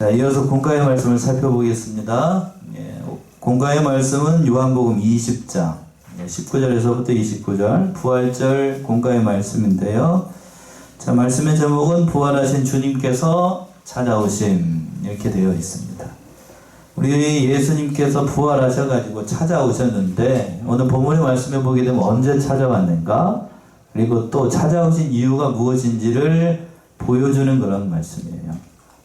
자, 이어서 공과의 말씀을 살펴보겠습니다. 공과의 말씀은 요한복음 20장 19절에서부터 29절 부활절 공과의 말씀인데요. 자, 말씀의 제목은 부활하신 주님께서 찾아오심 이렇게 되어 있습니다. 우리 예수님께서 부활하셔가지고 찾아오셨는데 오늘 본문의 말씀에 보게 되면 언제 찾아왔는가, 그리고 또 찾아오신 이유가 무엇인지를 보여주는 그런 말씀이에요.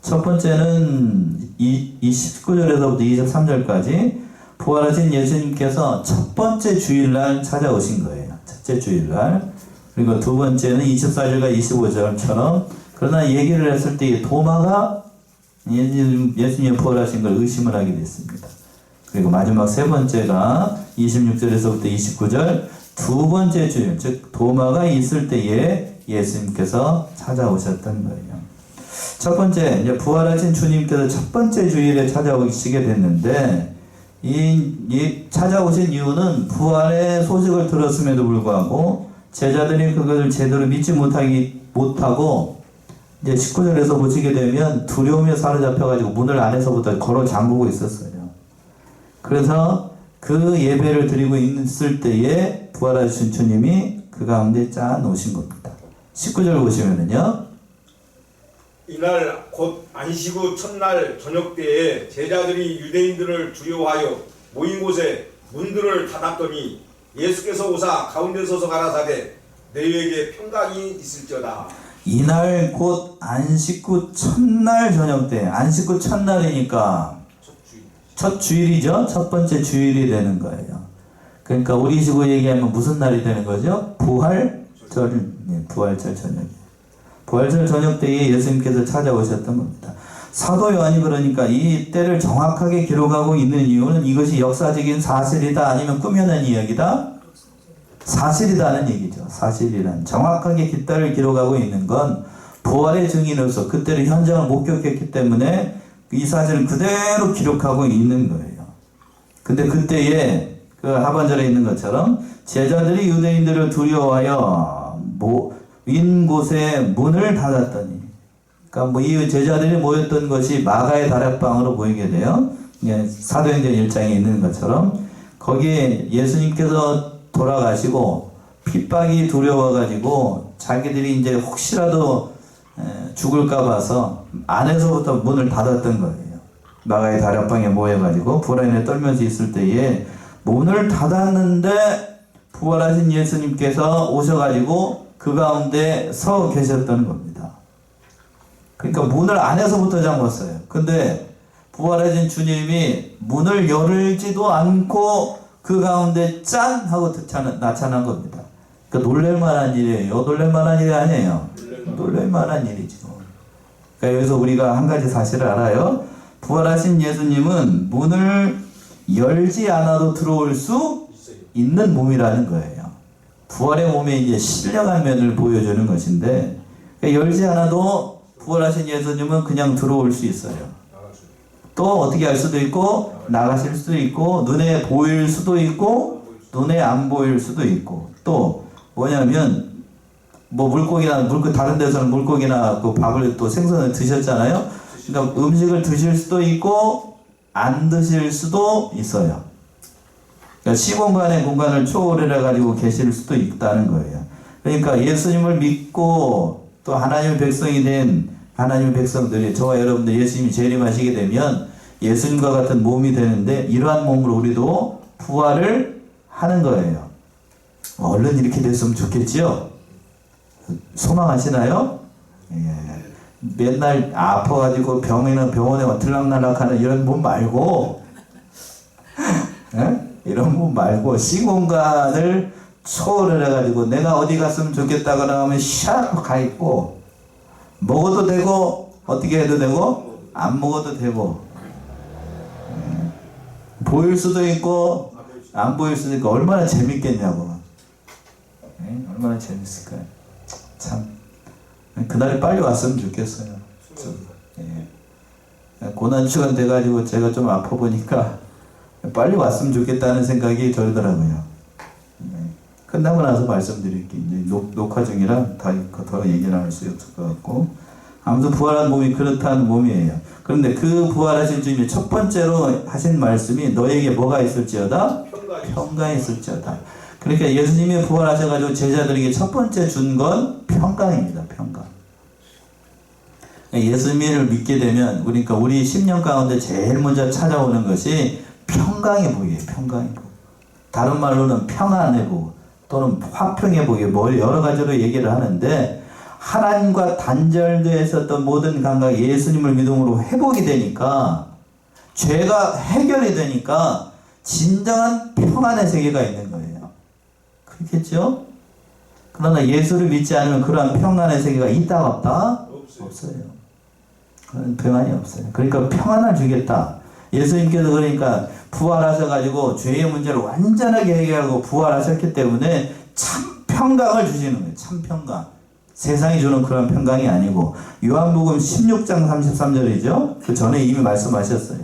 첫 번째는 이 19절에서부터 23절까지 부활하신 예수님께서 첫 번째 주일날 찾아오신 거예요. 첫째 주일날. 그리고 두 번째는 24절과 25절처럼 그러나 얘기를 했을 때 도마가 예수님이 부활하신 걸 의심을 하게 됐습니다. 그리고 마지막 세 번째가 26절에서부터 29절 두 번째 주일, 즉 도마가 있을 때에 예수님께서 찾아오셨던 거예요. 첫 번째, 이제 부활하신 주님께서 첫 번째 주일에 찾아오시게 됐는데, 이 찾아오신 이유는 부활의 소식을 들었음에도 불구하고 제자들이 그것을 제대로 믿지 못하고 이제 19절에서 보시게 되면 두려움에 사로잡혀가지고 문을 안에서부터 걸어 잠그고 있었어요. 그래서 그 예배를 드리고 있을 때에 부활하신 주님이 그 가운데 짠 오신 겁니다. 19절 보시면은요. 이날 곧 안식 후 첫날 저녁 때에 제자들이 유대인들을 두려워하여 모인 곳에 문들을 닫았더니 예수께서 오사 가운데 서서 가라사대 너희에게 평강이 있을지어다. 이날 곧 안식 후 첫날 저녁 때, 안식 후 첫날이니까 첫 주일이죠. 첫 번째 주일이 되는 거예요. 그러니까 우리식으로 얘기하면 무슨 날이 되는 거죠? 부활절, 부활절 저녁. 부활절 저녁 때에 예수님께서 찾아오셨던 겁니다. 사도 요한이 그러니까 이 때를 정확하게 기록하고 있는 이유는 이것이 역사적인 사실이다 아니면 꾸며낸 이야기다? 사실이다는 얘기죠. 사실이란. 정확하게 그 때를 기록하고 있는 건 부활의 증인으로서 그때를 현장을 목격했기 때문에 이 사실을 그대로 기록하고 있는 거예요. 근데 그때에 그 하반절에 있는 것처럼 제자들이 유대인들을 두려워하여 인 곳에 문을 닫았더니, 그러니까 이 제자들이 모였던 것이 마가의 다락방으로 보이게 돼요. 사도행전 1장에 있는 것처럼 거기에 예수님께서 돌아가시고 핍박이 두려워가지고 자기들이 이제 혹시라도 죽을까 봐서 안에서부터 문을 닫았던 거예요. 마가의 다락방에 모여가지고 불안에 떨면서 있을 때에 문을 닫았는데 부활하신 예수님께서 오셔가지고 그 가운데 서 계셨던 겁니다. 그러니까 문을 안에서부터 잠궜어요. 근데 부활하신 주님이 문을 열지도 않고 그 가운데 짠! 하고 나타난 겁니다. 그러니까 놀랄만한 일이에요. 놀랄만한 일이 아니에요. 놀랄만한 일이죠. 그러니까 여기서 우리가 한 가지 사실을 알아요. 부활하신 예수님은 문을 열지 않아도 들어올 수 있는 몸이라는 거예요. 부활의 몸에 이제 신령한 면을 보여주는 것인데, 그러니까 열지 않아도 부활하신 예수님은 그냥 들어올 수 있어요. 또 어떻게 할 수도 있고, 나가실 수도 있고, 눈에 보일 수도 있고, 눈에 안 보일 수도 있고, 또 뭐냐면, 다른 데서는 물고기나 그 밥을 또 생선을 드셨잖아요. 그러니까 음식을 드실 수도 있고, 안 드실 수도 있어요. 그러니까 시공간의 공간을 초월해가지고 계실 수도 있다는 거예요. 그러니까 예수님을 믿고 또 하나님의 백성이 된 하나님의 백성들이, 저와 여러분들 예수님이 재림하시게 되면 예수님과 같은 몸이 되는데 이러한 몸으로 우리도 부활을 하는 거예요. 얼른 이렇게 됐으면 좋겠지요? 소망하시나요? 예. 맨날 아파가지고 병원에 들락날락하는 이런 몸 말고 예? 이런 분 말고 시공간을 초월을 해가지고 내가 어디 갔으면 좋겠다거나 하면 샥 가있고 먹어도 되고 어떻게 해도 되고 안 먹어도 되고 보일 수도 있고 안 보일 수도 있고 얼마나 재밌겠냐고. 얼마나 재밌을까요? 참 그날이 빨리 왔으면 좋겠어요. 고난주간 돼가지고 제가 좀 아파 보니까 빨리 왔으면 좋겠다는 생각이 들더라고요. 끝나고 나서 말씀드릴게요. 이제 녹화 중이라 더 얘기를 할 수 없을 것 같고, 아무튼 부활한 몸이 그렇다는 몸이에요. 그런데 그 부활하신 주님이 첫 번째로 하신 말씀이 너에게 뭐가 있을지어다? 평강이 있을지어다. 그러니까 예수님이 부활하셔가지고 제자들에게 첫 번째 준 건 평강입니다. 평강. 예수님을 믿게 되면 그러니까 우리 심령 가운데 제일 먼저 찾아오는 것이 평강의 복이에요. 평강의 복. 다른 말로는 평안의 복 또는 화평의 복이 뭐 여러 가지로 얘기를 하는데 하나님과 단절되어 있었던 모든 감각이 예수님을 믿음으로 회복이 되니까 죄가 해결이 되니까 진정한 평안의 세계가 있는 거예요. 그렇겠죠? 그러나 예수를 믿지 않으면 그러한 평안의 세계가 있다 없다? 없어요. 그런 평안이 없어요. 그러니까 평안을 주겠다. 예수님께서 그러니까 부활하셔가지고 죄의 문제를 완전하게 해결하고 부활하셨기 때문에 참 평강을 주시는 거예요. 참 평강. 세상이 주는 그런 평강이 아니고 요한복음 16장 33절이죠. 그 전에 이미 말씀하셨어요.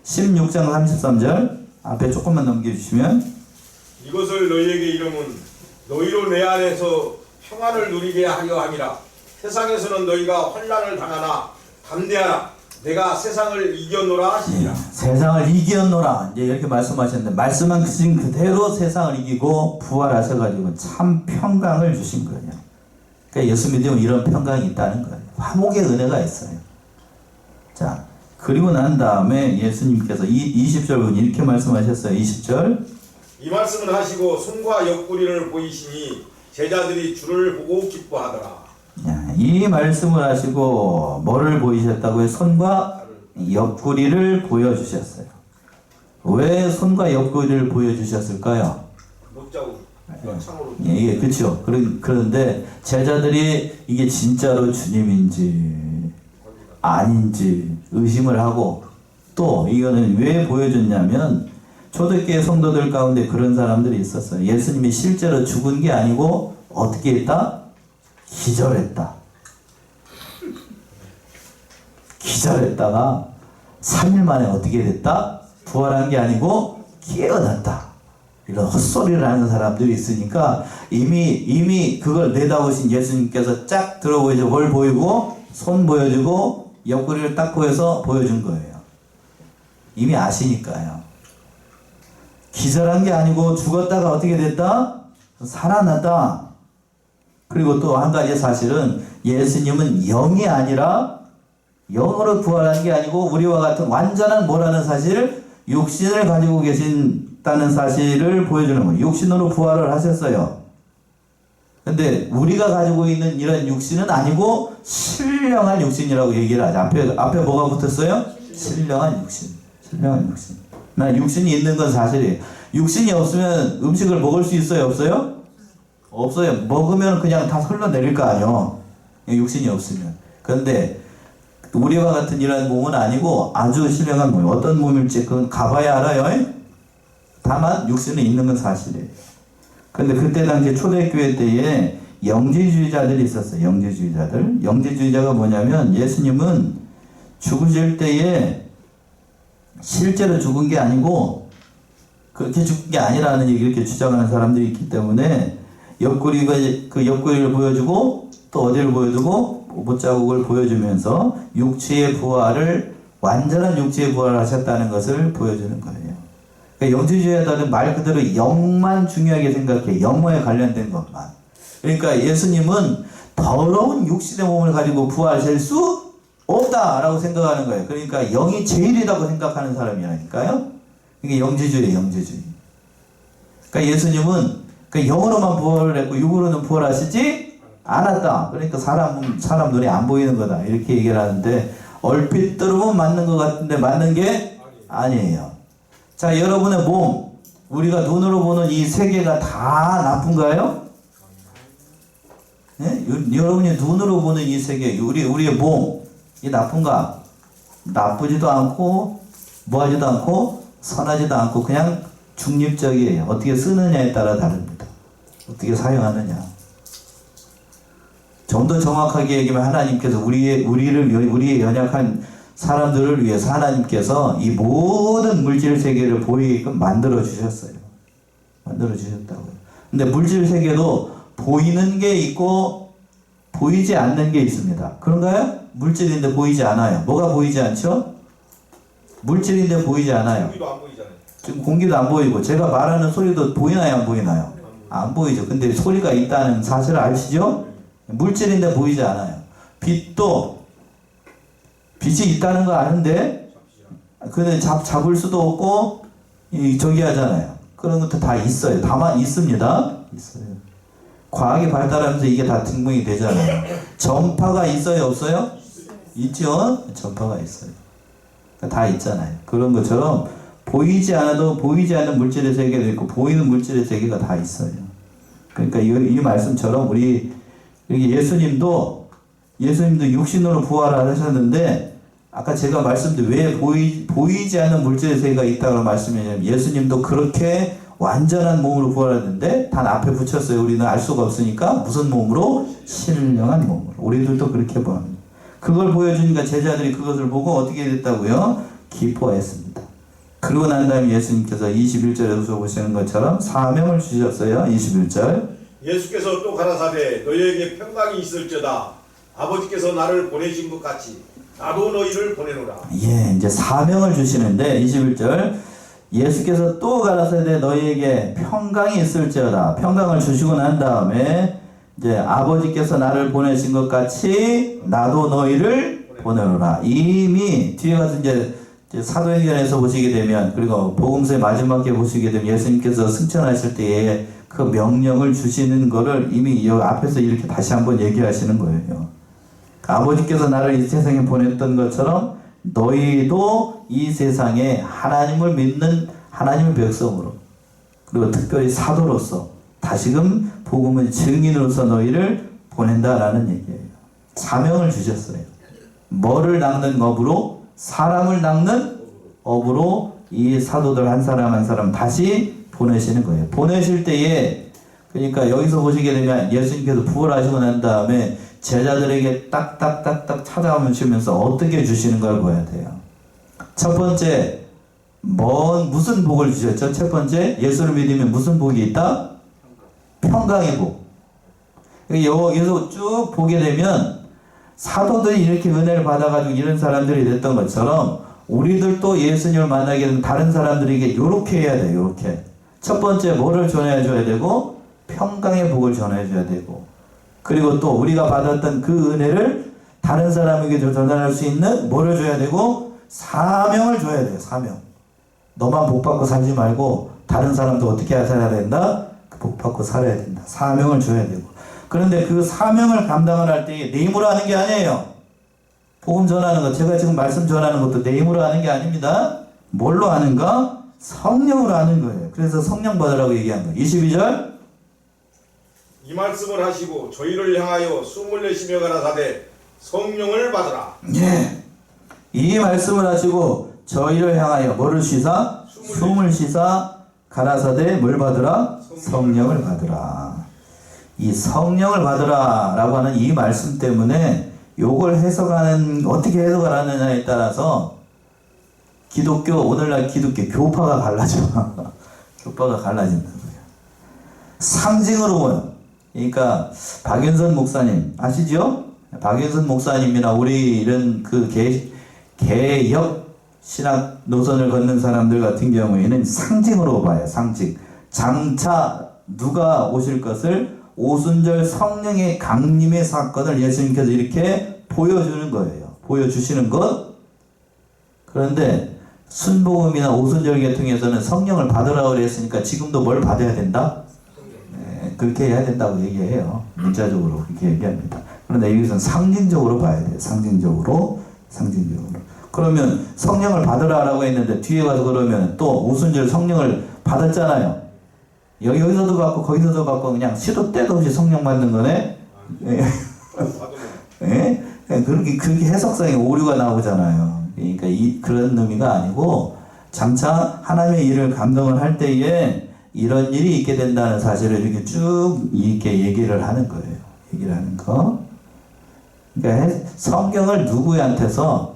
16장 33절 앞에 조금만 넘겨주시면 이것을 너희에게 이름은 너희로 내 안에서 평안을 누리게 하려 함이라. 세상에서는 너희가 환난을 당하나 담대하라. 내가 세상을 이겼노라 하시니라. 세상을 이겼노라 이제 이렇게 말씀하셨는데 말씀하신 그대로 세상을 이기고 부활하셔가지고 참 평강을 주신 거예요. 그러니까 예수 믿으면 이런 평강이 있다는 거예요. 화목의 은혜가 있어요. 자, 그리고 난 다음에 예수님께서 20절은 이렇게 말씀하셨어요. 20절 이 말씀을 하시고 손과 옆구리를 보이시니 제자들이 주를 보고 기뻐하더라. 이 말씀을 하시고 뭐를 보이셨다고요? 손과 옆구리를 보여주셨어요. 왜 손과 옆구리를 보여주셨을까요? 못자국 창으로. 예, 그렇죠. 그런데 제자들이 이게 진짜로 주님인지 아닌지 의심을 하고 또 이거는 왜 보여줬냐면 초대교회 성도들 가운데 그런 사람들이 있었어요. 예수님이 실제로 죽은 게 아니고 어떻게 했다? 기절했다. 기절했다가 3일 만에 어떻게 됐다? 부활한 게 아니고 깨어났다. 이런 헛소리를 하는 사람들이 있으니까 이미 그걸 내다보신 예수님께서 쫙 들어보이죠. 뭘 보이고 손 보여주고 옆구리를 딱 보여서 보여준 거예요. 이미 아시니까요. 기절한 게 아니고 죽었다가 어떻게 됐다? 살아났다. 그리고 또 한 가지 사실은 예수님은 영이 아니라 영으로 부활한 게 아니고 우리와 같은 완전한 뭐라는 사실, 육신을 가지고 계신다는 사실을 보여주는 거예요. 육신으로 부활을 하셨어요. 근데 우리가 가지고 있는 이런 육신은 아니고 신령한 육신이라고 얘기를 하죠. 앞에 뭐가 붙었어요? 신령한 육신. 신령한 육신. 나 육신이 있는 건 사실이에요. 육신이 없으면 음식을 먹을 수 있어요? 없어요? 없어요. 먹으면 그냥 다 흘러내릴 거 아니에요. 육신이 없으면. 그런데 우리와 같은 이런 몸은 아니고 아주 신령한 몸. 어떤 몸일지 그건 가봐야 알아요. 다만 육신은 있는 건 사실이에요. 그런데 그때 당시 초대교회 때에 영지주의자들이 있었어요. 영지주의자들. 영지주의자가 뭐냐면 예수님은 죽으실 때에 실제로 죽은 게 아니고 그렇게 죽은 게 아니라는 얘기 이렇게 주장하는 사람들이 있기 때문에 옆구리가 그 옆구리를 보여주고 또 어디를 보여주고 못자국을 보여주면서 육체의 부활을 완전한 육체의 부활을 하셨다는 것을 보여주는 거예요. 그러니까 영지주의자들은 말 그대로 영만 중요하게 생각해. 영에 관련된 것만. 그러니까 예수님은 더러운 육신의 몸을 가지고 부활하실 수 없다라고 생각하는 거예요. 그러니까 영이 제일이라고 생각하는 사람이라니까요. 이게 영지주의예요. 영지주의. 그러니까 예수님은 영으로만 부활을 했고 육으로는 부활하시지 않았다. 그러니까 사람 눈에 안 보이는 거다. 이렇게 얘기를 하는데 얼핏 들으면 맞는 것 같은데 맞는 게 아니에요. 자, 여러분의 몸, 우리가 눈으로 보는 이 세계가 다 나쁜가요? 네? 여러분이 눈으로 보는 이 세계, 우리의 몸, 이 나쁜가? 나쁘지도 않고 뭐하지도 않고 선하지도 않고 그냥 중립적이에요. 어떻게 쓰느냐에 따라 다릅니다. 어떻게 사용하느냐. 좀 더 정확하게 얘기하면 하나님께서 우리의 연약한 사람들을 위해서 하나님께서 이 모든 물질 세계를 보이게끔 만들어 주셨어요. 만들어 주셨다고요. 근데 물질 세계도 보이는 게 있고 보이지 않는 게 있습니다. 그런가요? 물질인데 보이지 않아요. 뭐가 보이지 않죠? 물질인데 보이지 않아요. 공기도 안 보이잖아요. 지금 공기도 안 보이고 제가 말하는 소리도 보이나요, 안 보이나요? 안 보이죠. 근데 소리가 있다는 사실을 아시죠? 물질인데 보이지 않아요. 빛도 빛이 있다는 거 아는데 근데 잡을 수도 없고 저기 하잖아요. 그런 것도 다 있어요. 다만 있습니다. 있어요. 과학이 발달하면서 이게 다 증명이 되잖아요. 전파가 있어요, 없어요? 있죠. 전파가 있어요. 다 있잖아요. 그런 것처럼 보이지 않아도 보이지 않는 물질의 세계도 있고 보이는 물질의 세계가 다 있어요. 그러니까 이 말씀처럼 우리 예수님도 육신으로 부활하셨는데 아까 제가 말씀드린 왜 보이지 않는 물질의 세계가 있다고 말씀드렸냐면 예수님도 그렇게 완전한 몸으로 부활했는데 단 앞에 붙였어요. 우리는 알 수가 없으니까 무슨 몸으로? 신령한 몸으로. 우리들도 그렇게 보합니다. 그걸 보여주니까 제자들이 그것을 보고 어떻게 됐다고요? 기뻐했습니다. 그러고 난 다음에 예수님께서 21절에서 보시는 것처럼 사명을 주셨어요. 21절. 예수께서 또 가라사대 너희에게 평강이 있을지어다. 아버지께서 나를 보내신 것 같이 나도 너희를 보내노라. 예, 이제 사명을 주시는데 21절 예수께서 또 가라사대 너희에게 평강이 있을지어다. 평강을 주시고 난 다음에 이제 아버지께서 나를 보내신 것 같이 나도 너희를 보내노라. 이미 뒤에 가서 이제 사도행전에서 보시게 되면 그리고 복음서의 마지막에 보시게 되면 예수님께서 승천하실 때에 그 명령을 주시는 거를 이미 여기 앞에서 이렇게 다시 한번 얘기하시는 거예요. 아버지께서 나를 이 세상에 보냈던 것처럼 너희도 이 세상에 하나님을 믿는 하나님의 백성으로 그리고 특별히 사도로서 다시금 복음의 증인으로서 너희를 보낸다라는 얘기예요. 사명을 주셨어요. 뭐를 낚는 업으로? 사람을 낚는 업으로 이 사도들 한 사람 한 사람 다시 보내시는 거예요. 보내실 때에 그러니까 여기서 보시게 되면 예수님께서 부활하시고 난 다음에 제자들에게 딱딱딱딱 찾아오시면서 어떻게 주시는 걸 보아야 돼요. 첫 번째 무슨 복을 주셨죠? 첫 번째 예수를 믿으면 무슨 복이 있다? 평강의 복. 여기서 쭉 보게 되면 사도들이 이렇게 은혜를 받아가지고 이런 사람들이 됐던 것처럼 우리들도 예수님을 만나게 되면 다른 사람들에게 이렇게 해야 돼요. 이렇게 첫 번째 뭐를 전해줘야 되고 평강의 복을 전해줘야 되고 그리고 또 우리가 받았던 그 은혜를 다른 사람에게 전달할 수 있는 뭐를 줘야 되고 사명을 줘야 돼요. 사명. 너만 복 받고 살지 말고 다른 사람도 어떻게 살아야 된다? 복 받고 살아야 된다. 사명을 줘야 되고 그런데 그 사명을 감당을 할 때 내 힘으로 하는 게 아니에요. 복음 전하는 것 제가 지금 말씀 전하는 것도 내 힘으로 하는 게 아닙니다. 뭘로 하는가? 성령으로 하는 거예요. 그래서 성령 받으라고 얘기한 거예요. 22절 이 말씀을 하시고 저희를 향하여 숨을 내쉬며 가라사대 성령을 받으라. 예. 이 말씀을 하시고 저희를 향하여 뭐를 쉬사? 숨을 쉬사 가라사대 뭘 받으라? 성령을 받으라. 이 성령을 받으라 라고 하는 이 말씀 때문에 요걸 어떻게 해석하느냐에 따라서 오늘날 기독교 교파가 갈라져. 교파가 갈라진다고요. 상징으로 보여. 그러니까 박윤선 목사님 아시죠? 박윤선 목사님이나 우리 이런 그 개역 신학 노선을 걷는 사람들 같은 경우에는 상징으로 봐요. 상징. 장차 누가 오실 것을 오순절 성령의 강림의 사건을 예수님께서 이렇게 보여주는 거예요. 보여주시는 것. 그런데 순복음이나 오순절 계통에서는 성령을 받으라고 그랬으니까 지금도 뭘 받아야 된다? 네, 그렇게 해야 된다고 얘기해요. 문자적으로 그렇게 얘기합니다. 그런데 여기서는 상징적으로 봐야 돼요. 상징적으로. 그러면 성령을 받으라라고 했는데 뒤에 가서 그러면 또 오순절 성령을 받았잖아요. 여기서도 받고 거기서도 받고 그냥 시도 때도 없이 성령 받는 거네. 예? 그렇게 해석상에 오류가 나오잖아요. 그러니까 그런 의미가 아니고 장차 하나님의 일을 감동을 할 때에 이런 일이 있게 된다는 사실을 이렇게 쭉 이렇게 얘기를 하는 거예요. 얘기를 하는 거. 그러니까 성경을 누구한테서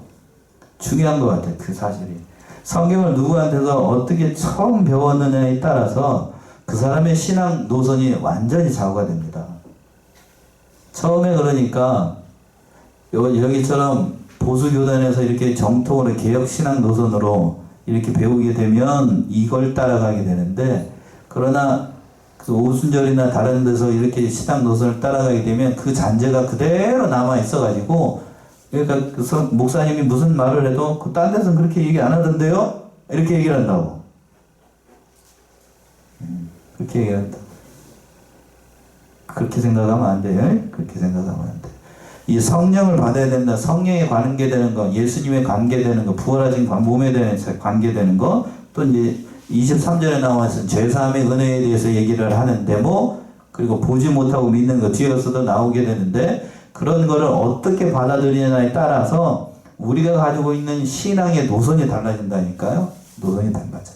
중요한 것 같아요. 그 사실이. 성경을 누구한테서 어떻게 처음 배웠느냐에 따라서 그 사람의 신앙 노선이 완전히 좌우가 됩니다. 처음에 그러니까 여기처럼 보수교단에서 이렇게 정통으로 개혁신앙 노선으로 이렇게 배우게 되면 이걸 따라가게 되는데, 그러나 그 오순절이나 다른 데서 이렇게 신앙 노선을 따라가게 되면 그 잔재가 그대로 남아 있어가지고, 그러니까 그 목사님이 무슨 말을 해도 딴 데서는 그렇게 얘기 안 하던데요? 이렇게 얘기를 한다고. 그렇게 얘기한다. 그렇게 생각하면 안 돼요. 그렇게 생각하면 안 돼. 이 성령을 받아야 된다. 성령에 관계되는 거, 예수님에 관계되는 거, 부활하신 몸에 대한 관계되는 거, 또 이제 23절에 나와 있는 죄사함의 은혜에 대해서 얘기를 하는 데모, 그리고 보지 못하고 믿는 거 뒤에서도 나오게 되는데, 그런 거를 어떻게 받아들이느냐에 따라서 우리가 가지고 있는 신앙의 노선이 달라진다니까요. 노선이 달라져.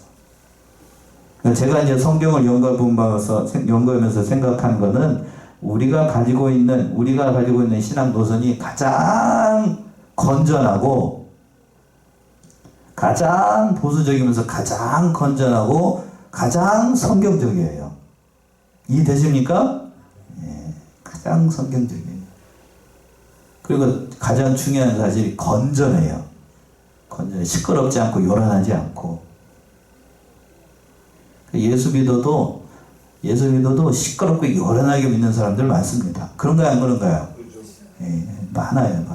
제가 이제 성경을 연구하면서 생각한 거는, 우리가 가지고 있는 신앙 노선이 가장 건전하고, 가장 보수적이면서 가장 건전하고, 가장 성경적이에요. 이해되십니까? 예, 가장 성경적이에요. 그리고 가장 중요한 사실이 건전해요. 건전해. 시끄럽지 않고 요란하지 않고. 예수 믿어도 시끄럽고 요란하게 믿는 사람들 많습니다. 그런가요, 안 그런가요? 예, 많아요.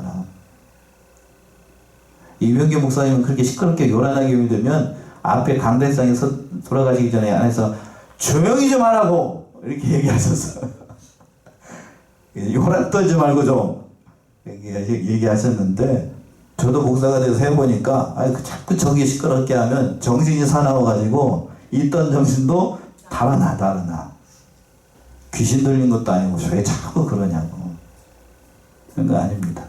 이명규 목사님은 그렇게 시끄럽게 요란하게 믿으면 앞에 강대상에서 돌아가시기 전에 안에서 조용히 좀 하라고 이렇게 얘기하셨어요. 요란 떨지 말고 좀 얘기하셨는데, 저도 목사가 돼서 해보니까 자꾸 저기 시끄럽게 하면 정신이 사나워가지고 있던 정신도 달아나. 귀신 들린 것도 아니고 왜 자꾸 그러냐고. 그런 거 아닙니다.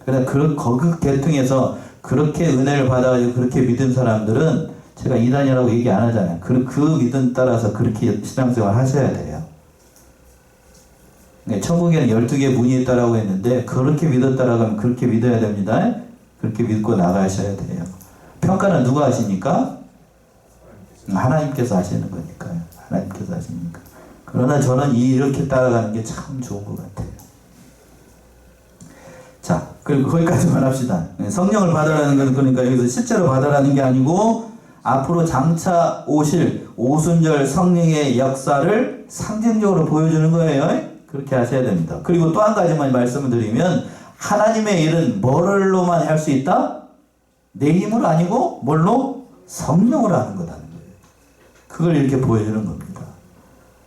그러니까 그 계통에서 그렇게 은혜를 받아가지고 그렇게 믿은 사람들은 제가 이단이라고 얘기 안 하잖아요. 그 믿음 따라서 그렇게 신앙생활 하셔야 돼요. 천국에는 12개의 문이 있다라고 했는데, 그렇게 믿었다라고 하면 그렇게 믿어야 됩니다. 그렇게 믿고 나가셔야 돼요. 평가는 누가 하십니까? 하나님께서 하시는 거니까요. 하나님께서 하시니까. 그러나 저는 이렇게 따라가는 게 참 좋은 것 같아요. 자, 그리고 거기까지만 합시다. 성령을 받으라는 건 그러니까 여기서 실제로 받으라는 게 아니고, 앞으로 장차 오실 오순절 성령의 역사를 상징적으로 보여주는 거예요. 그렇게 하셔야 됩니다. 그리고 또 한 가지만 말씀을 드리면, 하나님의 일은 뭐로만 할 수 있다? 내 힘으로 아니고 뭘로? 성령으로 하는 거다는 거예요. 그걸 이렇게 보여주는 겁니다.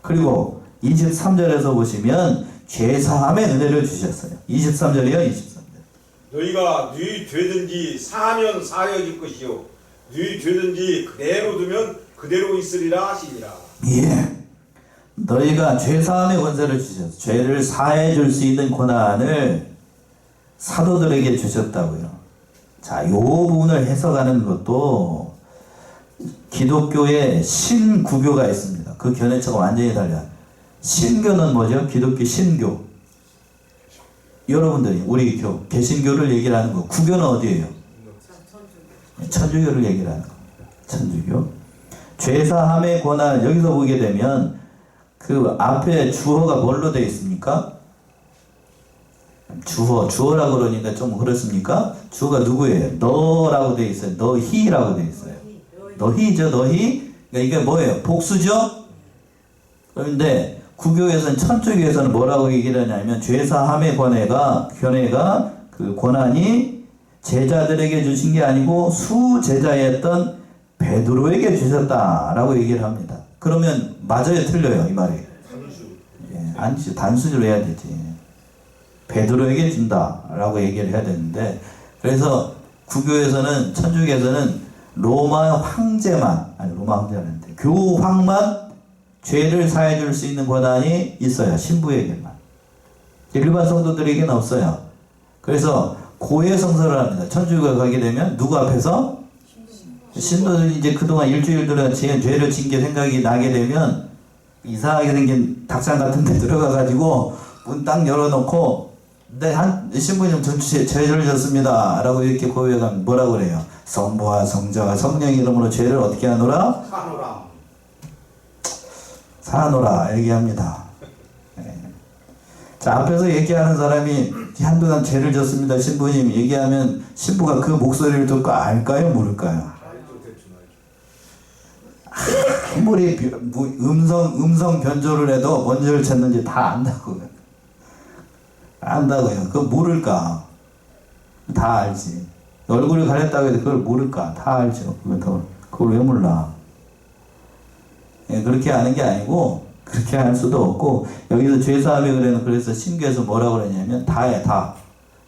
그리고 23절에서 보시면 죄사함의 은혜를 주셨어요. 23절이요. 23절. 너희가 너희 죄든지 사하면 사하여질 것이요 너희 죄든지 그대로 두면 그대로 있으리라 하시니라. 예. 너희가 죄사함의 권세를 주셨어요. 죄를 사해 줄 수 있는 권한을 사도들에게 주셨다고요. 자, 요 부분을 해석하는 것도 기독교의 신구교가 있습니다. 그 견해처가 완전히 달라요. 신교는 뭐죠? 기독교 신교. 여러분들이 우리 교 개신교를 얘기를 하는 거. 구교는 어디예요? 천주교를 얘기를 하는 겁니다. 천주교. 죄사함의 권한, 여기서 보게 되면 그 앞에 주어가 뭘로 되어 있습니까? 주어라고 그러니까 좀 그렇습니까? 주어가 누구예요? 너라고 되어 있어요. 너희라고 되어 있어요. 너희죠, 너희. 그러니까 이게 뭐예요? 복수죠? 그런데 구교에서는, 천주교에서는 뭐라고 얘기를 하냐면, 죄사함의 권해가 그 권한이 제자들에게 주신 게 아니고 수제자였던 베드로에게 주셨다라고 얘기를 합니다. 그러면 맞아요, 틀려요, 이 말이? 예, 아니죠. 단수로 해야 되지. 베드로에게 준다라고 얘기를 해야 되는데, 그래서 구교에서는, 천주교에서는 로마 황제만, 아니 로마 황제라는데 교황만 죄를 사해 줄 수 있는 권한이 있어요. 신부에게만. 일반 성도들에게는 없어요. 그래서 고해 성사를 합니다. 천주교가 가게 되면 누구 앞에서? 신도들이 이제 그동안 일주일 동안 죄를 진 게 생각이 나게 되면 이상하게 생긴 닭장 같은 데 들어가가지고 문 딱 열어놓고, 네, 신부님 전 죄를 졌습니다 라고 이렇게 고백하면 뭐라고 그래요? 성부와 성자와 성령 이름으로 죄를 어떻게 하노라? 사노라 얘기합니다. 네. 자, 앞에서 얘기하는 사람이 한동안 죄를 졌습니다. 신부님 얘기하면 신부가 그 목소리를 듣고 알까요? 모를까요? 아무리 음성 변조를 해도 뭔 죄를 졌는지 다 안다고요. 안다고요. 그거 모를까? 다 알지. 얼굴을 가렸다고 해도 그걸 모를까? 다 알죠. 그걸 왜 몰라? 예, 그렇게 하는 게 아니고, 그렇게 할 수도 없고, 여기서 죄사함이 그래서 신교에서 뭐라고 그러냐면, 다해, 다.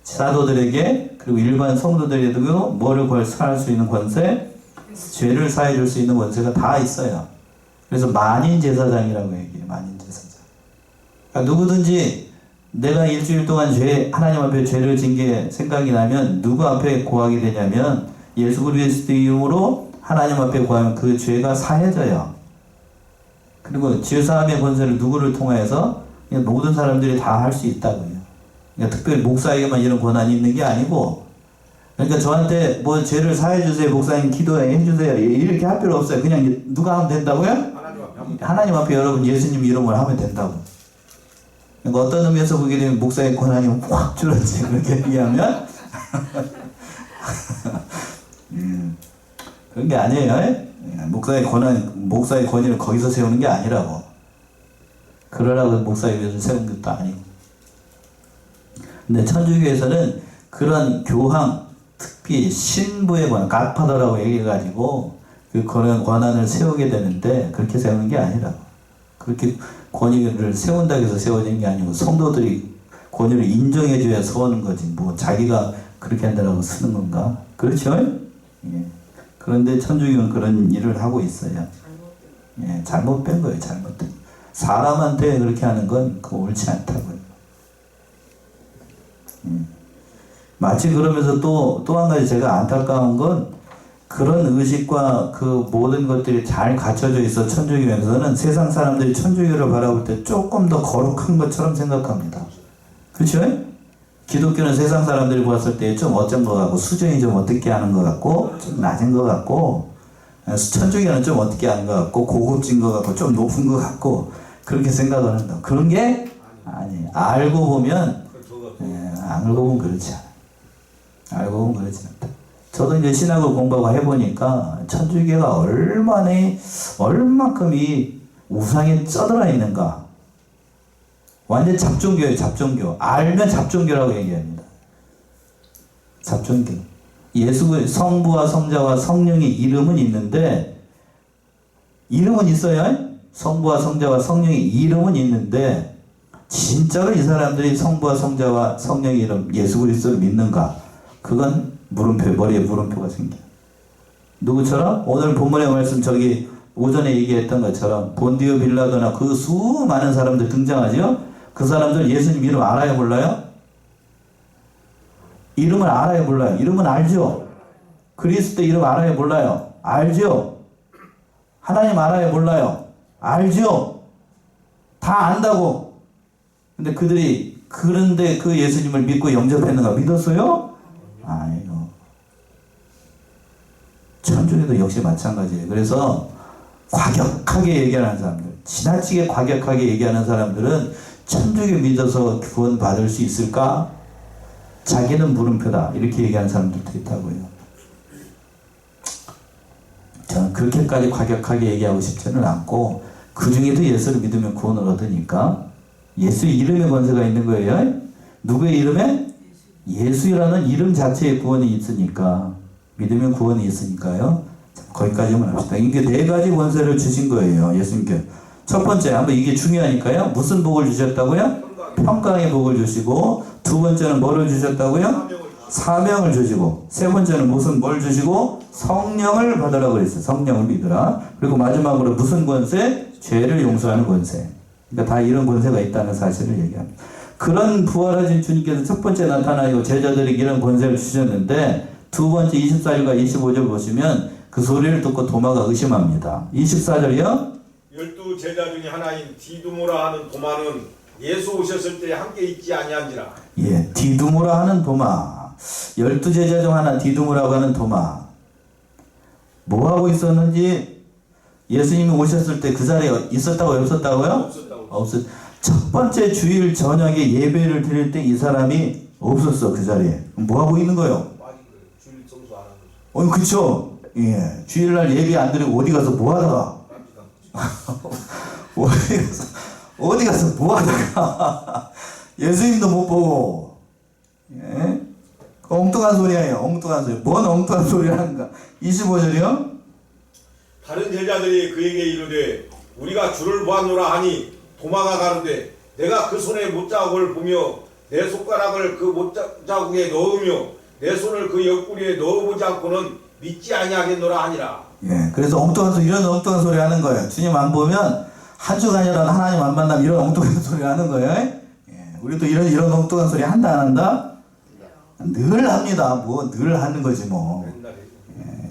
사도들에게, 그리고 일반 성도들에게도 뭐를 사할 수 있는 권세, 죄를 사해 줄 수 있는 권세가 다 있어요. 그래서 만인 제사장이라고 얘기해요. 만인 제사장. 그러니까 누구든지 내가 일주일 동안 하나님 앞에 죄를 진 게 생각이 나면 누구 앞에 고하게 되냐면 예수 그리스도의 이름으로 하나님 앞에 고하면 그 죄가 사해져요. 그리고 죄사함의 권세를 누구를 통해서 모든 사람들이 다 할 수 있다고요. 그러니까 특별히 목사에게만 이런 권한이 있는 게 아니고, 그러니까 저한테 뭐 죄를 사해 주세요, 목사님 기도해 주세요, 이렇게 할 필요 없어요. 그냥 누가 하면 된다고요? 하나님 앞에 여러분 예수님 이름으로 하면 된다고. 그러니까 어떤 의미에서 보게 되면 목사의 권한이 확 줄었지. 그렇게 얘기하면 그런 게 아니에요. 목사의 권위를 거기서 세우는 게 아니라고. 그러라고 목사의 위에서 세운 것도 아니고. 근데 천주교에서는 그런 교황, 특히 신부의 권한, 갓파더라고 얘기해가지고 그 권한을 세우게 되는데 그렇게 세우는 게 아니라고. 그렇게 권위를 세운다고 해서 세워진 게 아니고 성도들이 권위를 인정해줘야 서는 거지. 뭐 자기가 그렇게 한다고 쓰는 건가? 그렇죠? 예. 그런데 천주교는 그런 일을 하고 있어요. 예, 잘못된 거예요. 잘못된. 사람한테 그렇게 하는 건 그거 옳지 않다고요. 마치 그러면서 또 한 가지 제가 안타까운 건 그런 의식과 그 모든 것들이 잘 갖춰져 있어 천주교에서는 세상 사람들이 천주교를 바라볼 때 조금 더 거룩한 것처럼 생각합니다. 그렇죠? 기독교는 세상 사람들이 봤을 때 좀 어쩐 것 같고 수준이 좀 어떻게 하는 것 같고 좀 낮은 것 같고, 천주교는 좀 어떻게 하는 것 같고 고급진 것 같고 좀 높은 것 같고 그렇게 생각을 한다. 그런 게 아니에요. 알고 보면 그렇지 않아요. 알고 보면 그렇지 않다. 저도 이제 신학을 공부하고 해보니까 천주교가 얼만큼 이 우상에 쩌들어 있는가. 완전 잡종교예요. 잡종교. 알면 잡종교라고 얘기합니다. 잡종교. 성부와 성자와 성령의 이름은 있는데, 이름은 있어요. 성부와 성자와 성령의 이름은 있는데 진짜로 이 사람들이 성부와 성자와 성령의 이름 예수 그리스도를 믿는가? 그건 머리에 물음표가 생겨. 누구처럼? 오늘 본문의 말씀 저기 오전에 얘기했던 것처럼 본디오 빌라도나 그 수많은 사람들 등장하죠? 그 사람들 예수님 이름 알아요, 몰라요? 이름을 알아요, 몰라요? 이름은 알죠? 그리스도 이름 알아요, 몰라요? 알죠? 하나님 알아요, 몰라요? 알죠? 다 안다고. 근데 그런데 그 예수님을 믿고 영접했는가? 믿었어요? 아니요. 천주교도 역시 마찬가지예요. 그래서 과격하게 얘기하는 사람들, 지나치게 과격하게 얘기하는 사람들은 천주교 믿어서 구원 받을 수 있을까? 자기는 물음표다. 이렇게 얘기하는 사람들도 있다고요. 저는 그렇게까지 과격하게 얘기하고 싶지는 않고, 그 중에도 예수를 믿으면 구원을 얻으니까 예수의 이름에 권세가 있는 거예요. 누구의 이름에? 예수라는 이름 자체에 구원이 있으니까, 믿으면 구원이 있으니까요. 거기까지만 합시다. 이게 4가지 권세를 주신 거예요. 예수님께. 첫 번째, 한번 이게 중요하니까요. 무슨 복을 주셨다고요? 평강의 복을 주시고, 두 번째는 뭐를 주셨다고요? 사명을 주시고, 세 번째는 뭘 주시고? 성령을 받으라고 그랬어요. 성령을 믿으라. 그리고 마지막으로 무슨 권세? 죄를 용서하는 권세. 그러니까 다 이런 권세가 있다는 사실을 얘기합니다. 그런 부활하신 주님께서 첫 번째 나타나고 제자들에게 이런 권세를 주셨는데, 두 번째 24절과 25절 보시면 그 소리를 듣고 도마가 의심합니다. 24절이요. 12 제자 중에 하나인 디두모라 하는 도마는 예수 오셨을 때 함께 있지 아니한지라. 예, 디두모라 하는 도마. 12제자 중 하나 디두모라고 하는 도마. 뭐 하고 있었는지, 예수님이 오셨을 때 그 자리에 있었다고요? 없었다고요? 없었다고. 첫 번째 주일 저녁에 예배를 드릴 때 이 사람이 없었어. 그 자리에. 뭐 하고 있는 거예요? 빠진 거예요. 주일 청소 안 하는 거죠. 그쵸? 예. 주일날 예배 안 드리고 어디 가서 뭐 하다가? 어디 가서 뭐 하다가? 예수님도 못 보고. 예? 엉뚱한 소리예요. 엉뚱한 소리. 뭔 엉뚱한 소리를 하는가? 25절이요? 다른 제자들이 그에게 이르되 우리가 주를 보았노라 하니 도마가 가로되 내가 그 손에 못자국을 보며 내 손가락을 그 못자국에 넣으며 내 손을 그 옆구리에 넣어보지 않고는 믿지 아니하겠노라 하니라. 예. 그래서 엉뚱한 소리, 이런 엉뚱한 소리 하는 거예요. 주님 안 보면 한 주간이라도 하나님 안 만나면 이런 엉뚱한 소리 하는 거예요. 예. 우리도 이런 엉뚱한 소리 한다 안 한다? 늘 합니다. 뭐 늘 하는 거지 뭐. 예.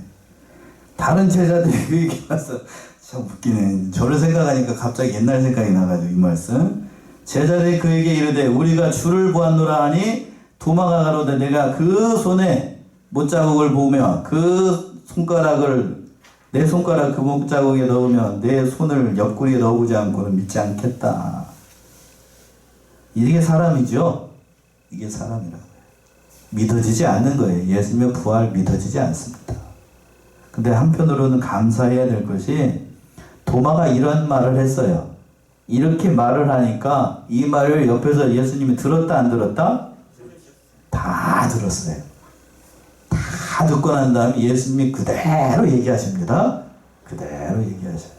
다른 제자들이 그 얘기 와서 참 웃기네. 저를 생각하니까 갑자기 옛날 생각이 나가지고 이 말씀. 제자들이 그에게 이르되 우리가 주를 보았노라 하니 도마가 가로되 내가 그 손에 못자국을 보며 그 손가락을 내 손가락 그 못자국에 넣으며 내 손을 옆구리에 넣어보지 않고는 믿지 않겠다. 이게 사람이죠. 이게 사람이라고요. 믿어지지 않는 거예요. 예수님의 부활 믿어지지 않습니다. 근데 한편으로는 감사해야 될 것이 도마가 이런 말을 했어요. 이렇게 말을 하니까 이 말을 옆에서 예수님이 들었다 안 들었다? 다 들었어요. 다 듣고 난 다음에 예수님이 그대로 얘기하십니다. 그대로 얘기하셔요.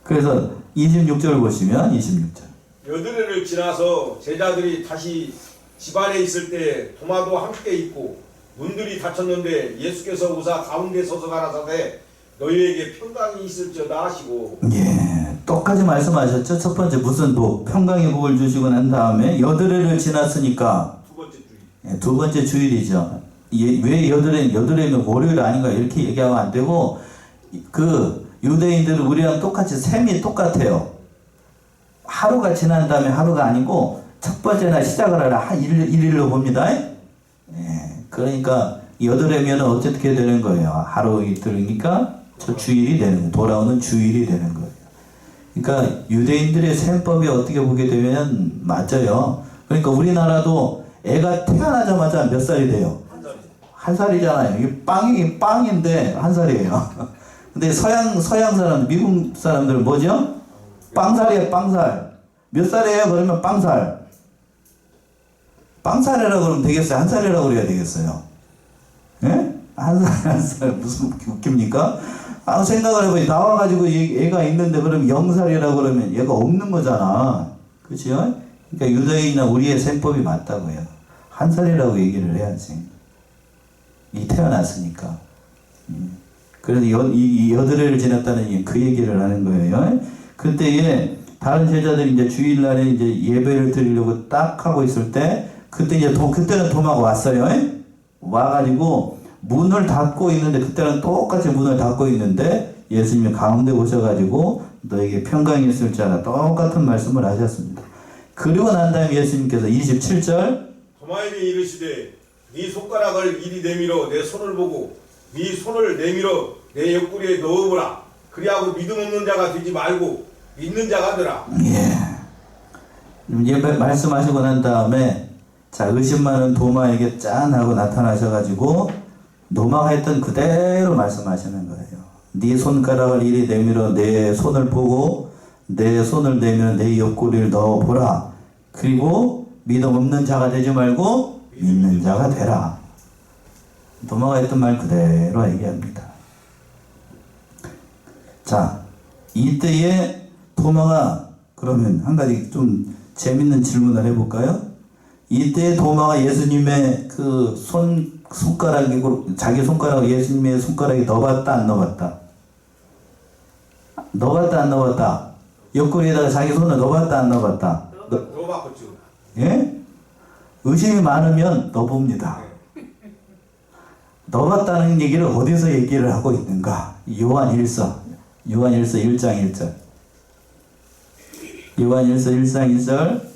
그래서 26절 보시면 26절. 여드레를 지나서 제자들이 다시 집안에 있을 때 도마도 함께 있고 문들이 닫혔는데 예수께서 오사 가운데 서서 가라사대 너희에게 평강이 있을지어다 하시고. 예, 똑같이 말씀하셨죠. 첫 번째 무슨 복, 평강의 복을 주시고 난 다음에 여드레를 지났으니까 두 번째 주일. 예, 두 번째 주일이죠. 왜 여드레면 월요일 아닌가 이렇게 얘기하면 안 되고 그 유대인들은 우리랑 똑같이 셈이 똑같아요. 하루가 지난 다음에 하루가 아니고 첫 번째 날 시작을 하라 한 일일로 봅니다. 예, 그러니까 여드레면 어떻게 되는 거예요? 하루 이틀이니까 저 주일이 되는 거예요. 돌아오는 주일이 되는 거예요. 그러니까 유대인들의 셈법이 어떻게 보게 되면 맞아요. 그러니까 우리나라도 애가 태어나자마자 몇 살이 돼요? 한 살이잖아요. 이게 빵인데 한 살이에요. 근데 서양 사람, 미국 사람들은 뭐죠? 빵살이에요, 빵살. 몇 살이에요? 그러면 빵살. 빵살이라고 그러면 되겠어요? 한 살이라고 그래야 되겠어요? 예? 한 살. 무슨 웃깁니까? 생각을 해보니 나와가지고 얘가 있는데 그러면 0살이라고 그러면 얘가 없는 거잖아. 그치요? 그러니까 유대인이나 우리의 셈법이 맞다고요. 한 살이라고 얘기를 해야지. 태어났으니까. 그래서 이 여드레를 지났다는 그 얘기를 하는 거예요. 그때에 다른 제자들이 이제 주일날에 이제 예배를 드리려고 딱 하고 있을 때 그때 이제 그때는 도마가 왔어요. 와가지고 문을 닫고 있는데 그때는 똑같이 문을 닫고 있는데 예수님이 가운데 오셔가지고 너에게 평강이 있을 자라 똑같은 말씀을 하셨습니다. 그리고 난 다음에 예수님께서 27절 도마에게 이르시되 네 손가락을 이리 내밀어 내 손을 보고 네 손을 내밀어 내 옆구리에 넣어보라. 그리하고 믿음 없는 자가 되지 말고 믿는 자가 되라. 예, 말씀하시고 난 다음에 자 의심 많은 도마에게 짠 하고 나타나셔가지고 도마가 했던 그대로 말씀하시는 거예요. 네 손가락을 이리 내밀어 내 손을 보고 내 손을 내밀어 내 옆구리를 넣어보라. 그리고 믿음 없는 자가 되지 말고 믿는 자가 되라. 도마가 했던 말 그대로 얘기합니다. 자, 이때에 도마가 그러면 한 가지 좀 재밌는 질문을 해볼까요? 이때 도마가 예수님의 그 손가락이고 자기 손가락을 예수님의 손가락에 넣어봤다 안 넣어봤다? 넣어봤다 안 넣어봤다? 옆구리에다가 자기 손을 넣어봤다 안 넣어봤다? 넣어봤겠죠. 예? 의심이 많으면 넣어봅니다. 넣어봤다는 얘기를 어디서 얘기를 하고 있는가? 요한일서 1장 1절. 요한일서 1장 1절.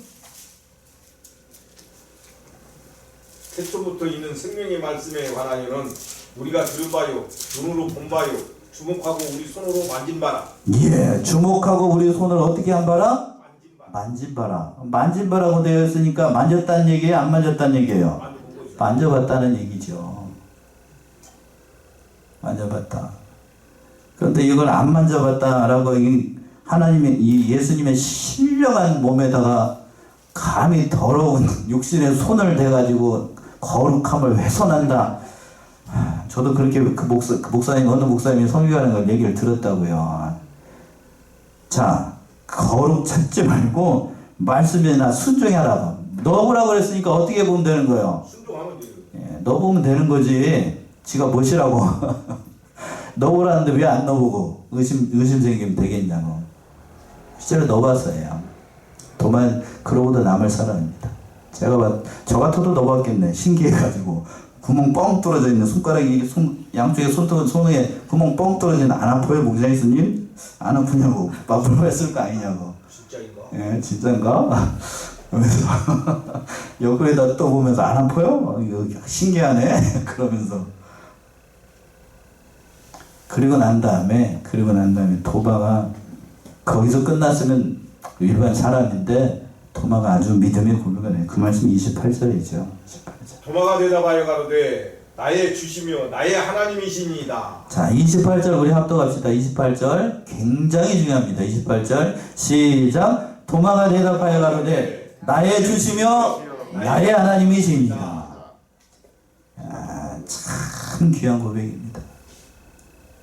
태초부터 있는 생명의 말씀에 관하여는 우리가 들은 바요, 눈으로 본 바요, 주목하고 우리 손으로 만진 바라. 예, 주목하고 우리 손을 어떻게 한 바라? 만진바라. 만진바라고 되어 있으니까 만졌다는 얘기예요? 안 만졌다는 얘기예요? 만져봤다는 얘기죠. 만져봤다. 그런데 이걸 안 만져봤다라고 하나님의 이 예수님의 신령한 몸에다가 감히 더러운 육신의 손을 대가지고 거룩함을 훼손한다. 저도 그렇게 그 목사님, 어느 목사님이 설교하는 걸 얘기를 들었다고요. 자, 거룩 찾지 말고 말씀에나 순종하라고. 넣으라고 그랬으니까 어떻게 보면 되는 거예요? 순종하면 돼요. 예, 넣어보면 되는 거지. 지가 뭐시라고. 넣으라는데 왜 안 넣어보고 의심 생기면 되겠냐고. 실제로 넣어봤어요. 도만 그러고도 남을 사람입니다. 저 같아도 넣어봤겠네. 신기해가지고 구멍 뻥 뚫어져 있는 손가락이 양쪽에 손에 구멍 뻥 뚫어져 있는 안 아파요 목사님 스님? 안 아프냐고 막 물어봤을 거 아니냐고. 진짜인가? 예, 진짜인가? 그러면서 옆구리에다 또 보면서 안 아파요? 이거 신기하네. 그러면서 그리고 난 다음에 도마가 거기서 끝났으면 일반 사람인데 도마가 아주 믿음의 굴러가네. 그 말씀 28절이죠. 28절. 도마가 대답하여 가로되 나의 주시며 나의 하나님이시니이다. 자, 28절 우리 합독합시다. 28절 굉장히 중요합니다. 28절 시작. 도마가 대답하여 가로되 나의 주시며 나의 하나님이시니이다. 참 귀한 고백입니다.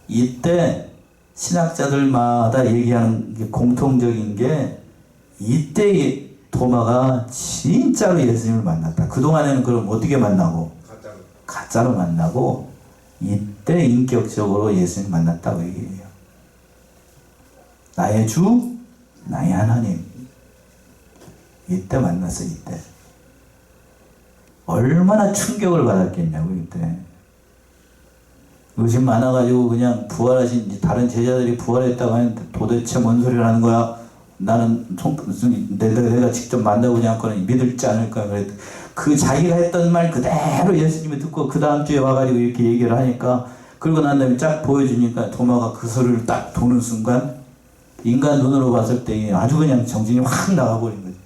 이때 신학자들마다 얘기하는 게 공통적인 게 이때 도마가 진짜로 예수님을 만났다. 그동안에는 그럼 어떻게 만나고? 가짜로 만나고 이때 인격적으로 예수님을 만났다고 얘기해요. 나의 주, 나의 하나님. 이때 만났어. 이때. 얼마나 충격을 받았겠냐고 이때. 의심 많아가지고 그냥 부활하신 다른 제자들이 부활했다고 하는데 도대체 뭔 소리를 하는 거야? 나는 내가 직접 만나보지 않고는 믿을지 않을까. 그 자기가 했던 말 그대로 예수님이 듣고 그 다음 주에 와가지고 이렇게 얘기를 하니까 그러고 난 다음에 쫙 보여주니까 도마가 그 소리를 딱 도는 순간 인간 눈으로 봤을 때 아주 그냥 정신이 확 나가버린 거죠.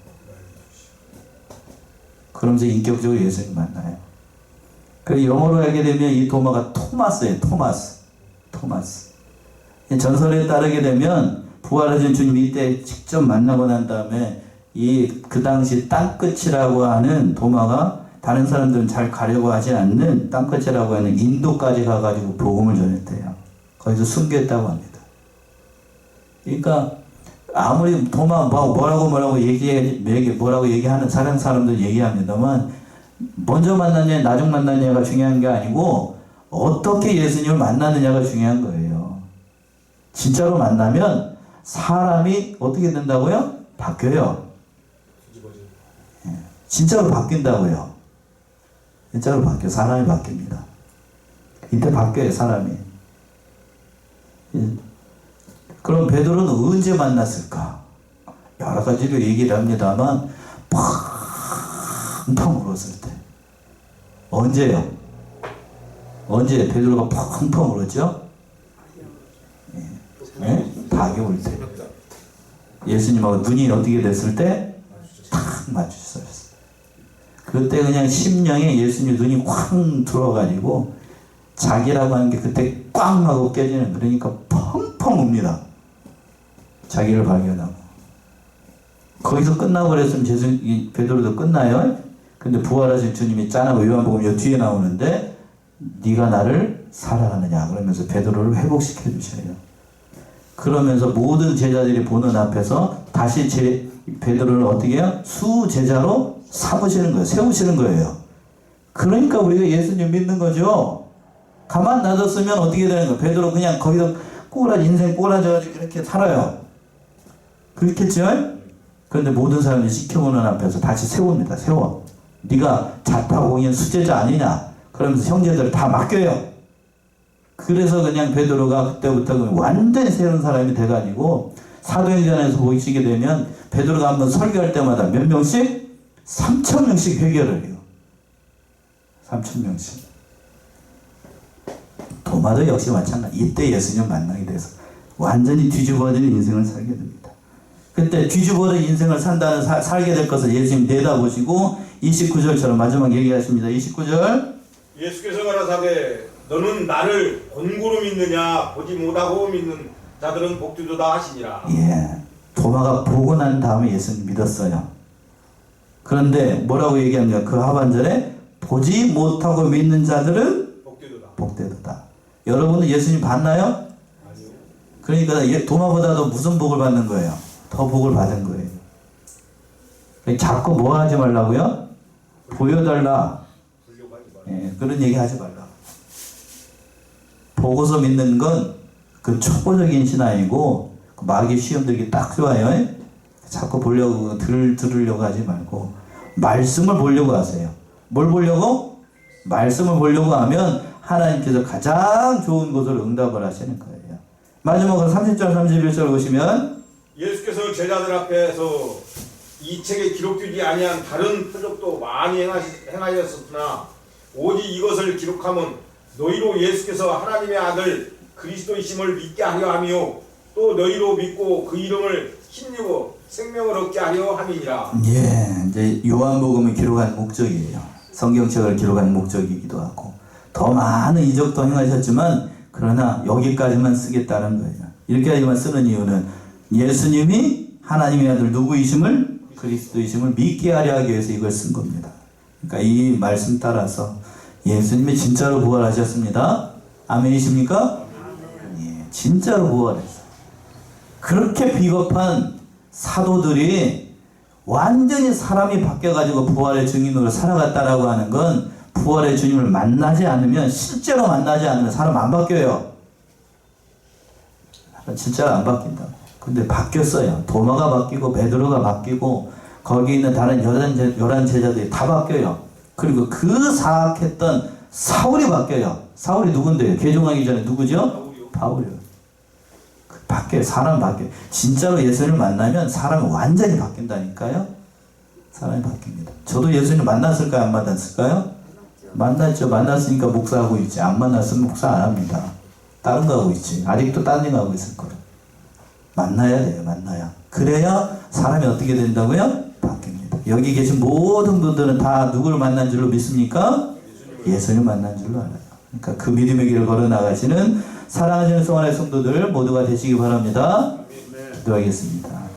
그러면서 인격적으로 예수님 만나요. 그래서 영어로 하게 되면 이 도마가 토마스예요. 토마스. 전설에 따르게 되면 부활하신 주님이 이때 직접 만나고 난 다음에 그 당시 땅끝이라고 하는 도마가 다른 사람들은 잘 가려고 하지 않는 땅끝이라고 하는 인도까지 가가지고 복음을 전했대요. 거기서 순교했다고 합니다. 그러니까 아무리 도마 뭐라고 얘기하는 사람들 얘기합니다만 먼저 만났냐 나중 만났냐가 중요한 게 아니고 어떻게 예수님을 만났느냐가 중요한 거예요. 진짜로 만나면 사람이 어떻게 된다고요? 바뀌어요. 진짜로 바뀐다고요. 진짜로 바뀌어. 사람이 바뀝니다. 이때 바뀌어요. 사람이. 그럼 베드로는 언제 만났을까? 여러 가지로 얘기를 합니다만 펑펑 울었을 때. 언제요? 언제 베드로가 펑펑 울었죠? 네? 닭이 올 때. 예수님하고 눈이 어떻게 됐을 때? 탁 마주쳤어요. 그때 그냥 심령에 예수님 눈이 확 들어가지고 자기라고 하는 게 그때 꽝 하고 깨지는, 그러니까 펑펑 웁니다. 자기를 발견하고. 거기서 끝나고 그랬으면 베드로도 끝나요. 근데 부활하신 주님이 짠하고 요한복음 요 뒤에 나오는데 네가 나를 사랑하느냐 그러면서 베드로를 회복시켜 주셔요. 그러면서 모든 제자들이 보는 앞에서 다시 베드로를 어떻게 해요? 수제자로 삼으시는 거예요. 세우시는 거예요. 그러니까 우리가 예수님 믿는 거죠. 가만 놔뒀으면 어떻게 되는 거예요? 베드로 그냥 거기서 인생 꼬라져가지고 이렇게 살아요. 그렇겠죠? 그런데 모든 사람들이 지켜보는 앞에서 다시 세웁니다. 세워. 네가 자타고 그냥 수제자 아니냐? 그러면서 형제들 다 맡겨요. 그래서 그냥 베드로가 그때부터 완전히 새로운 사람이 돼가지고 사도행전에서 보시게 되면 베드로가 한번 설교할 때마다 몇 명씩? 3,000명씩 회개를 해요. 3,000명씩. 도마도 역시 마찬가지. 이때 예수님 만나게 돼서 완전히 뒤집어진 인생을 살게 됩니다. 그때 뒤집어져 인생을 살게 될 것을 예수님 내다보시고 29절처럼 마지막 얘기하십니다. 29절. 예수께서 가라사대 너는 나를 본고로 믿느냐 보지 못하고 믿는 자들은 복되도다 하시니라. 예. 도마가 보고 난 다음에 예수님 믿었어요. 그런데 뭐라고 얘기합니까? 그 하반절에 보지 못하고 믿는 자들은 복되도다. 복되도다. 여러분은 예수님 봤나요? 아니요. 그러니까 도마보다도 무슨 복을 받는 거예요? 더 복을 받은 거예요. 자꾸 뭐 하지 말라고요? 보여달라. 불려고 하지 말라. 예, 그런 얘기 하지 말라. 보고서 믿는 건 그 초보적인 신앙이고 마귀 시험 들기 딱 좋아요. 자꾸 보려고 들으려고 하지 말고 말씀을 보려고 하세요. 뭘 보려고? 말씀을 보려고 하면 하나님께서 가장 좋은 것으로 응답을 하시는 거예요. 마지막으로 30절 31절 보시면 예수께서 제자들 앞에서 이 책에 기록되지 아니한 다른 표적도 많이 행하셨으나 오직 이것을 기록하면 너희로 예수께서 하나님의 아들 그리스도이심을 믿게 하려 하며 또 너희로 믿고 그 이름을 힘입어 생명을 얻게 하려 함이니라. 예, 이제 요한복음을 기록한 목적이에요. 성경책을 기록한 목적이기도 하고 더 많은 이적도 행하셨지만 그러나 여기까지만 쓰겠다는 거예요. 이렇게까지만 쓰는 이유는 예수님이 하나님의 아들 누구이심을 그리스도이심을 믿게 하려 하기 위해서 이걸 쓴 겁니다. 그러니까 이 말씀 따라서 예수님이 진짜로 부활하셨습니다. 아멘이십니까? 예, 진짜로 부활했어요. 그렇게 비겁한 사도들이 완전히 사람이 바뀌어가지고 부활의 증인으로 살아갔다라고 하는 건 부활의 주님을 만나지 않으면 실제로 만나지 않으면 사람 안 바뀌어요. 진짜로 안 바뀐다. 근데 바뀌었어요. 도마가 바뀌고 베드로가 바뀌고 거기 있는 다른 11제자들이 다 바뀌어요. 그리고 그 사악했던 사울이 바뀌어요. 사울이 누군데요? 개종하기 전에 누구죠? 바울이요. 바뀌어요. 사람 바뀌어요. 진짜로 예수님을 만나면 사람이 완전히 바뀐다니까요. 사람이 바뀝니다. 저도 예수님 만났을까요? 안 만났을까요? 만났죠. 만났으니까 목사하고 있지. 안 만났으면 목사 안 합니다. 다른 거 하고 있지. 아직도 다른 거 하고 있을 거예요. 만나야 돼요. 만나야. 그래야 사람이 어떻게 된다고요? 바뀝니다. 여기 계신 모든 분들은 다 누구를 만난 줄로 믿습니까? 예수님을 만난 줄로 알아요. 그러니까 그 믿음의 길을 걸어 나가시는 사랑하시는 성원의 성도들 모두가 되시기 바랍니다. 기도하겠습니다.